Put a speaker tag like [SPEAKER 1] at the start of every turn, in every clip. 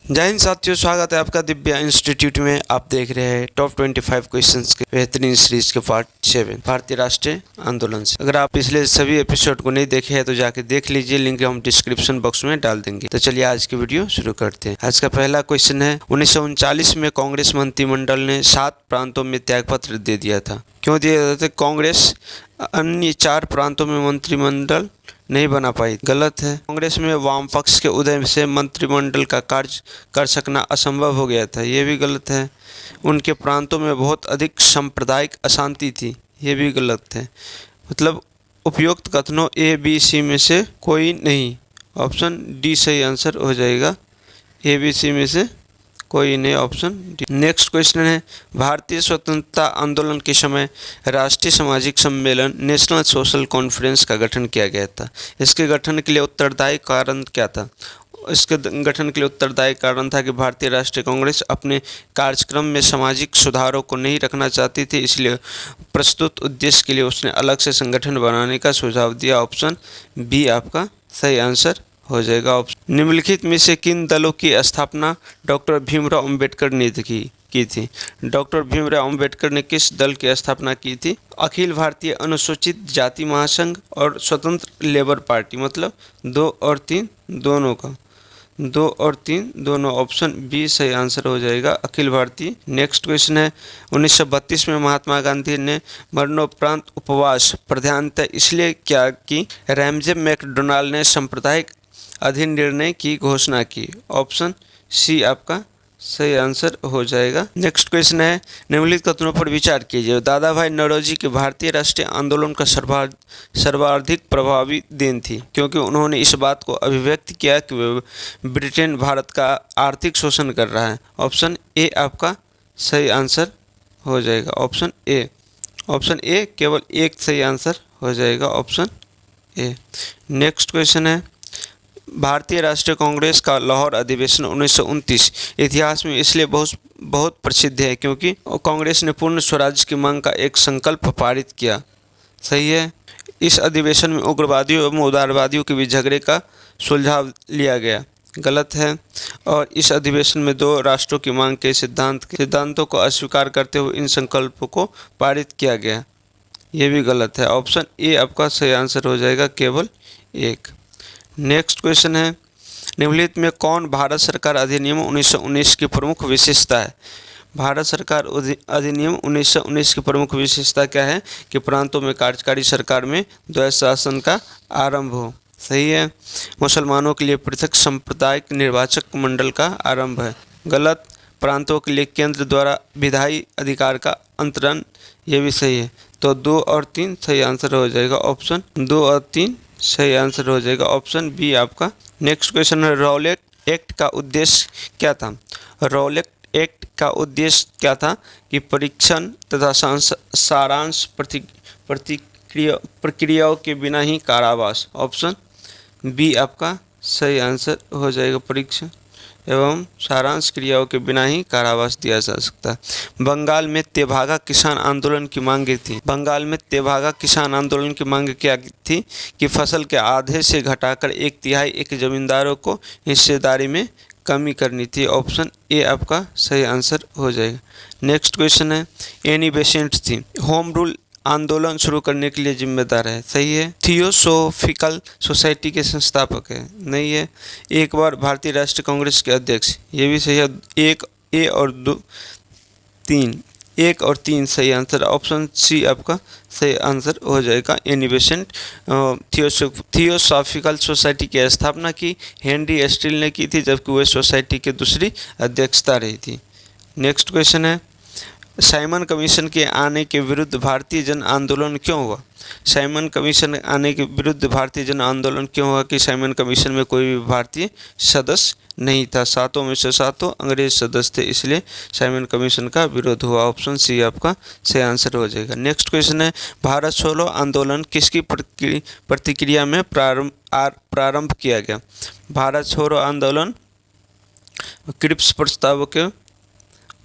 [SPEAKER 1] जय हिंद साथियों, स्वागत है आपका दिव्या इंस्टीट्यूट में। आप देख रहे हैं टॉप 25 क्वेश्चंस के बेहतरीन सीरीज के पार्ट 7 भारतीय राष्ट्रीय आंदोलन से। अगर आप पिछले सभी एपिसोड को नहीं देखे हैं तो जाके देख लीजिए, लिंक हम डिस्क्रिप्शन बॉक्स में डाल देंगे। तो चलिए आज की वीडियो शुरू करते हैं। आज का पहला क्वेश्चन है, 1939 में कांग्रेस मंत्रिमंडल ने 7 प्रांतों में त्यागपत्र दे दिया था। क्यों दिया था? कांग्रेस अन्य 4 प्रांतों में मंत्रिमंडल नहीं बना पाई। गलत है। कांग्रेस में वाम पक्ष के उदय से मंत्रिमंडल का कार्य कर सकना असंभव हो गया था। ये भी गलत है। उनके प्रांतों में बहुत अधिक सांप्रदायिक अशांति थी। ये भी गलत है। मतलब उपयुक्त कथनों ए बी सी में से कोई नहीं। ऑप्शन डी सही आंसर हो जाएगा। ए बी सी में से कोई नहीं, ऑप्शन डी। नेक्स्ट क्वेश्चन है, भारतीय स्वतंत्रता आंदोलन के समय राष्ट्रीय सामाजिक सम्मेलन नेशनल सोशल कॉन्फ्रेंस का गठन किया गया था। इसके गठन के लिए उत्तरदायी कारण क्या था? इसके गठन के लिए उत्तरदायी कारण था कि भारतीय राष्ट्रीय कांग्रेस अपने कार्यक्रम में सामाजिक सुधारों को नहीं रखना चाहती थी, इसलिए प्रस्तुत उद्देश्य के लिए उसने अलग से संगठन बनाने का सुझाव दिया। ऑप्शन बी आपका सही आंसर हो जाएगा। ऑप्शन निम्नलिखित में से किन दलों की स्थापना डॉक्टर भीमराव अंबेडकर ने की थी? डॉक्टर भीमराव अंबेडकर ने किस दल की स्थापना की थी? अखिल भारतीय अनुसूचित जाति महासंघ और स्वतंत्र लेबर पार्टी। मतलब 2 और 3 दोनों का, 2 और 3 दोनों। ऑप्शन बी सही आंसर हो जाएगा, अखिल भारतीय। नेक्स्ट क्वेश्चन है, 1932 में महात्मा गांधी ने मरणोपरांत उपवास प्रधानतः इसलिए किया कि रैमजे मैकडोनाल्ड ने सांप्रदायिक अधिनिर्णय की घोषणा की। ऑप्शन सी आपका सही आंसर हो जाएगा। नेक्स्ट क्वेश्चन है, निम्नलिखित कथनों पर विचार कीजिए। दादा भाई नौरोजी की भारतीय राष्ट्रीय आंदोलन का सर्वाधिक प्रभावी देन थी क्योंकि उन्होंने इस बात को अभिव्यक्त किया कि ब्रिटेन भारत का आर्थिक शोषण कर रहा है। ऑप्शन ए आपका सही आंसर हो जाएगा। ऑप्शन ए केवल एक सही आंसर हो जाएगा, ऑप्शन ए। नेक्स्ट क्वेश्चन है, भारतीय राष्ट्रीय कांग्रेस का लाहौर अधिवेशन 1929 इतिहास में इसलिए बहुत प्रसिद्ध है क्योंकि कांग्रेस ने पूर्ण स्वराज की मांग का एक संकल्प पारित किया। सही है। इस अधिवेशन में उग्रवादियों एवं उदारवादियों के बीच झगड़े का सुलझाव लिया गया। गलत है। और इस अधिवेशन में 2 राष्ट्रों की मांग के सिद्धांतों को अस्वीकार करते हुए इन संकल्पों को पारित किया गया। ये भी गलत है। ऑप्शन ए आपका सही आंसर हो जाएगा, केवल एक। नेक्स्ट क्वेश्चन है, निम्नलिखित में कौन भारत सरकार अधिनियम 1919 की प्रमुख विशेषता है? भारत सरकार अधिनियम 1919 की प्रमुख विशेषता क्या है? कि प्रांतों में कार्यकारी सरकार में द्वैध शासन का आरंभ हो। सही है। मुसलमानों के लिए पृथक सांप्रदायिक निर्वाचक मंडल का आरंभ है। गलत। प्रांतों के लिए केंद्र द्वारा विधायी अधिकार का अंतरण। ये भी सही है। तो 2 और 3 सही आंसर हो जाएगा। ऑप्शन 2 और 3 सही आंसर हो जाएगा, ऑप्शन बी आपका। नेक्स्ट क्वेश्चन है, रौलेट एक्ट का उद्देश्य क्या था? रौलेट एक्ट का उद्देश्य क्या था? कि परीक्षण तथा सारांश प्रक्रियाओं के बिना ही कारावास। ऑप्शन बी आपका सही आंसर हो जाएगा, परीक्षण एवं सारांश क्रियाओं के बिना ही कारावास दिया जा सकता है। बंगाल में तेभागा किसान आंदोलन की मांग थी। बंगाल में तेभागा किसान आंदोलन की मांग क्या थी? कि फसल के आधे से घटाकर 1/3 एक जमींदारों को हिस्सेदारी में कमी करनी थी। ऑप्शन ए आपका सही आंसर हो जाएगा। नेक्स्ट क्वेश्चन है, एनी बेसेंट थी होम रूल आंदोलन शुरू करने के लिए जिम्मेदार है। सही है। थियोसोफिकल सोसाइटी के संस्थापक है। नहीं है। एक बार भारतीय राष्ट्रीय कांग्रेस के अध्यक्ष। ये भी सही है। 1 और 2 3 1 और 3 सही आंसर। ऑप्शन सी आपका सही आंसर हो जाएगा, एनी बेसेंट। थियोसॉफिकल सोसाइटी की स्थापना की हेनरी स्टील ने की थी, जबकि वह सोसाइटी की दूसरी अध्यक्षता रही थी। नेक्स्ट क्वेश्चन है, साइमन कमीशन के आने के विरुद्ध भारतीय जन आंदोलन क्यों हुआ? साइमन कमीशन आने के विरुद्ध भारतीय जन आंदोलन क्यों हुआ? कि साइमन कमीशन में कोई भी भारतीय सदस्य नहीं था। 7 में से 7 अंग्रेज सदस्य थे, इसलिए साइमन कमीशन का विरोध हुआ। ऑप्शन सी आपका सही आंसर हो जाएगा। नेक्स्ट क्वेश्चन है, भारत छोड़ो आंदोलन किसकी प्रतिक्रिया में प्रारंभ किया गया? भारत छोड़ो आंदोलन क्रिप्स प्रस्ताव के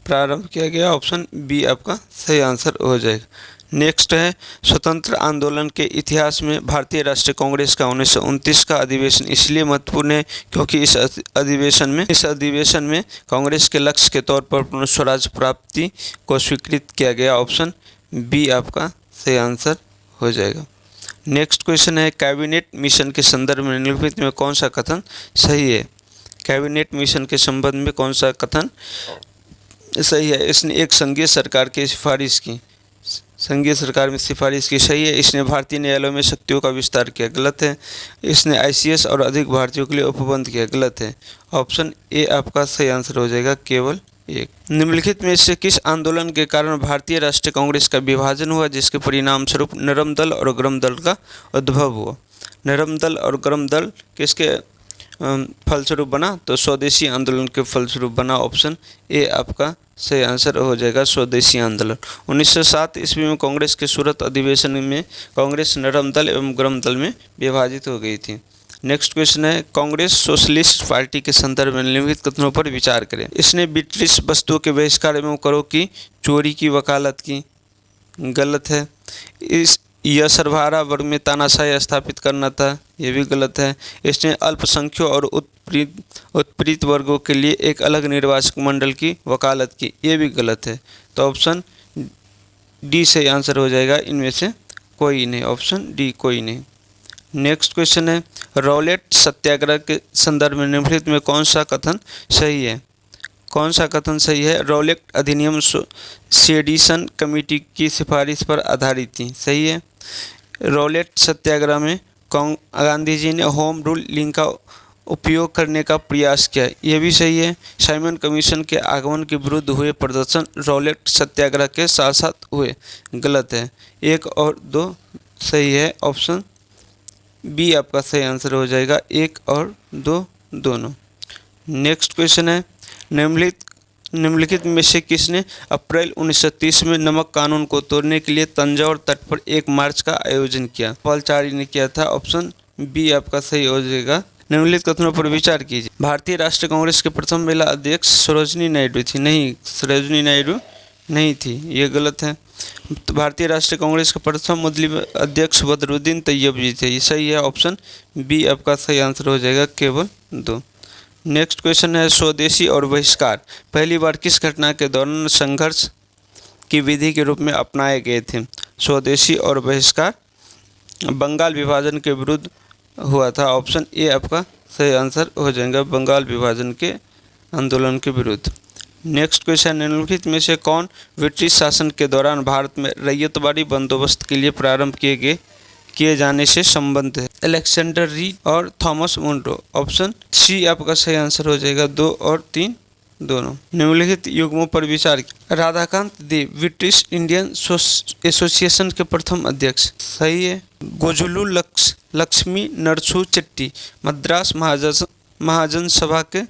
[SPEAKER 1] प्रारंभ किया गया। ऑप्शन बी आपका सही आंसर हो जाएगा। नेक्स्ट है स्वतंत्र आंदोलन के इतिहास में भारतीय राष्ट्रीय कांग्रेस का 1929 का अधिवेशन इसलिए महत्वपूर्ण है क्योंकि इस अधिवेशन में कांग्रेस के लक्ष्य के तौर पर पूर्ण स्वराज प्राप्ति को स्वीकृत किया गया। ऑप्शन बी आपका सही आंसर हो जाएगा। नेक्स्ट क्वेश्चन है कैबिनेट मिशन के संदर्भ में निम्नलिखित में कौन सा कथन सही है। कैबिनेट मिशन के संबंध में कौन सा कथन सही है। इसने एक संघीय सरकार की सिफारिश की, संघीय सरकार में सिफारिश की, सही है। इसने भारतीय न्यायालयों में शक्तियों का विस्तार किया, गलत है। इसने आईसीएस और अधिक भारतीयों के लिए उपबंध किया, गलत है। ऑप्शन ए आपका सही आंसर हो जाएगा, केवल एक। निम्नलिखित में से किस आंदोलन के कारण भारतीय राष्ट्रीय कांग्रेस का विभाजन हुआ जिसके परिणाम स्वरूप नरम दल और गरम दल का उद्भव हुआ। नरम दल और गरम दल किसके फलस्वरूप बना, तो स्वदेशी आंदोलन के फलस्वरूप बना। ऑप्शन ए आपका सही आंसर हो जाएगा, स्वदेशी आंदोलन। 1907 ईस्वी में कांग्रेस के सूरत अधिवेशन में कांग्रेस नरम दल एवं गरम दल में विभाजित हो गई थी। नेक्स्ट क्वेश्चन है कांग्रेस सोशलिस्ट पार्टी के संदर्भ में निम्नलिखित कथनों पर विचार करें। इसने ब्रिटिश वस्तुओं के बहिष्कार एवं करों की चोरी की वकालत की, गलत है। यह सर्वहारा वर्ग में तानाशाही स्थापित करना था, ये भी गलत है। इसने अल्पसंख्यकों और उत्पीड़ित वर्गों के लिए एक अलग निर्वाचक मंडल की वकालत की, ये भी गलत है। तो ऑप्शन डी से आंसर हो जाएगा, इनमें से कोई नहीं, ऑप्शन डी कोई नहीं। नेक्स्ट क्वेश्चन है रॉलेट सत्याग्रह के संदर्भ में निम्नलिखित में कौन सा कथन सही है। कौन सा कथन सही है। रॉलेट अधिनियम सेडिशन कमेटी की सिफारिश पर आधारित थी, सही है। रॉलेट सत्याग्रह में गांधी जी ने होम रूल लिंक का उपयोग करने का प्रयास किया, यह भी सही है। साइमन कमीशन के आगमन के विरुद्ध हुए प्रदर्शन रॉलेट सत्याग्रह के साथ साथ हुए, गलत है। 1 और 2 सही है, ऑप्शन बी आपका सही आंसर हो जाएगा, 1 और 2 दोनों। नेक्स्ट क्वेश्चन है निम्नलिखित में से किसने अप्रैल 1930 में नमक कानून को तोड़ने के लिए तंजौर तट पर एक मार्च का आयोजन किया। पालचारी ने किया था, ऑप्शन बी आपका सही हो जाएगा। निम्नलिखित कथनों पर विचार कीजिए। भारतीय राष्ट्रीय कांग्रेस के प्रथम महिला अध्यक्ष सरोजिनी नायडू थी, नहीं, सरोजिनी नायडू नहीं थी, ये गलत है। तो भारतीय राष्ट्रीय कांग्रेस के प्रथम मुस्लिम अध्यक्ष बदरुद्दीन तैयब थे, ये सही है। ऑप्शन बी आपका सही आंसर हो जाएगा, केवल 2। नेक्स्ट क्वेश्चन है स्वदेशी और बहिष्कार पहली बार किस घटना के दौरान संघर्ष की विधि के रूप में अपनाए गए थे। स्वदेशी और बहिष्कार बंगाल विभाजन के विरुद्ध हुआ था। ऑप्शन ए आपका सही आंसर हो जाएगा, बंगाल विभाजन के आंदोलन के विरुद्ध। नेक्स्ट क्वेश्चन निम्नलिखित में से कौन ब्रिटिश शासन के दौरान भारत में रैयतवाड़ी बंदोबस्त के लिए प्रारंभ किए जाने से संबंध है। अलेक्जेंडर रीड और थॉमस मुनरो। ऑप्शन सी आपका सही आंसर हो जाएगा, 2 और 3 दोनों। निम्नलिखित युग्मों पर विचार। राधाकांत देव ब्रिटिश इंडियन एसोसिएशन के प्रथम अध्यक्ष, सही है। गोजुलू लक्ष्मी नरसू चेट्टी मद्रास महाजन सभा के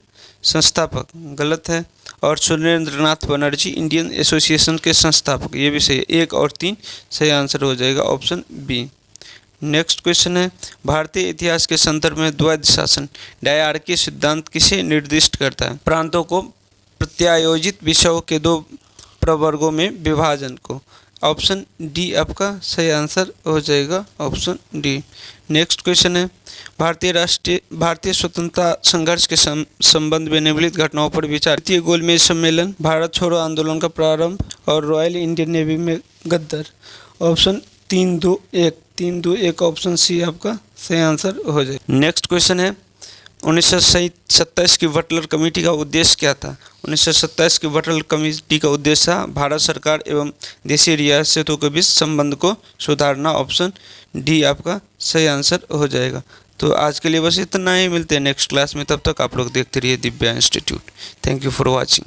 [SPEAKER 1] संस्थापक, गलत है। और सुरेंद्रनाथ बनर्जी इंडियन एसोसिएशन के संस्थापक, ये भी सही है। 1 और 3 सही आंसर हो जाएगा, ऑप्शन बी। नेक्स्ट क्वेश्चन है भारतीय इतिहास के संदर्भ में द्वैध शासन डायआर्की सिद्धांत किसे निर्दिष्ट करता है। प्रांतों को प्रत्यायोजित विषयों के 2 प्रवर्गों में विभाजन को। ऑप्शन डी आपका सही आंसर हो जाएगा, ऑप्शन डी। नेक्स्ट क्वेश्चन है भारतीय स्वतंत्रता संघर्ष के संबंध में निम्नलिखित घटनाओं पर विचार। द्वितीय गोलमेज सम्मेलन, भारत छोड़ो आंदोलन का प्रारंभ और रॉयल इंडियन नेवी में गद्दार। ऑप्शन 3-2-1 ऑप्शन सी आपका सही आंसर हो जाए। नेक्स्ट क्वेश्चन है 1927 की बटलर कमेटी का उद्देश्य क्या था। 1927 की बटलर कमेटी का उद्देश्य था भारत सरकार एवं देशी रियासतों के बीच संबंध को सुधारना। ऑप्शन डी आपका सही आंसर हो जाएगा। तो आज के लिए बस इतना ही, मिलते हैं नेक्स्ट क्लास में, तब तक आप लोग देखते रहिए Divya institute. Thank you for watching.